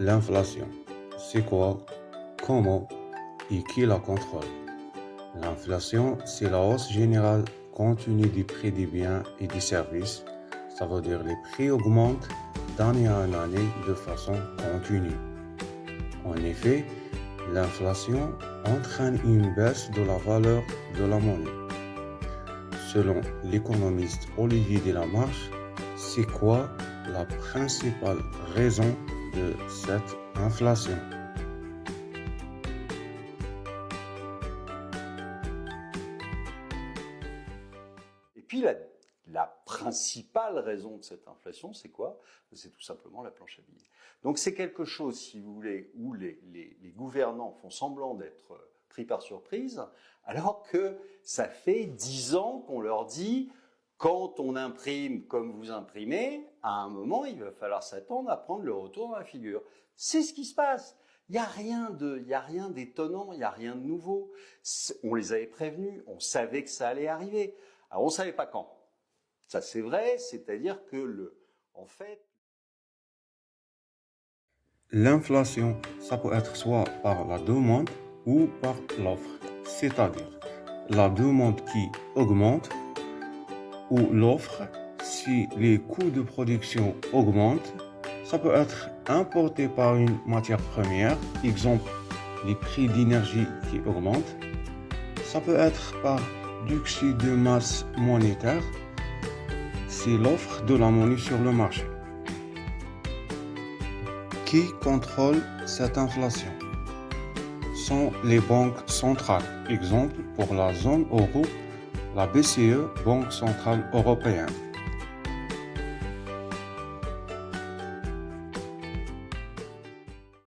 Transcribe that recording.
L'inflation, c'est quoi, comment et qui la contrôle? L'inflation, c'est la hausse générale continue des prix des biens et des services. Ça veut dire les prix augmentent d'année en année de façon continue. En effet, l'inflation entraîne une baisse de la valeur de la monnaie. Selon l'économiste Olivier Delamarche, c'est quoi la principale raison de cette inflation? Et puis la principale raison de cette inflation, c'est quoi? C'est tout simplement la planche à billets. Donc c'est quelque chose, si vous voulez, où les gouvernants font semblant d'être pris par surprise, alors que ça fait 10 ans qu'on leur dit, quand on imprime comme vous imprimez, à un moment, il va falloir s'attendre à prendre le retour dans la figure. C'est ce qui se passe. Il n'y a rien d'étonnant, il n'y a rien de nouveau. On les avait prévenus, on savait que ça allait arriver. Alors on ne savait pas quand. Ça c'est vrai, c'est-à-dire que en fait... L'inflation, ça peut être soit par la demande ou par l'offre, c'est-à-dire la demande qui augmente ou l'offre si les coûts de production augmentent. Ça peut être importé par une matière première, exemple les prix d'énergie qui augmentent. Ça peut être par l'excès de masse monétaire, c'est l'offre de la monnaie sur le marché. Qui contrôle cette inflation? Sont les banques centrales. Exemple, pour la zone euro, la BCE, Banque centrale européenne.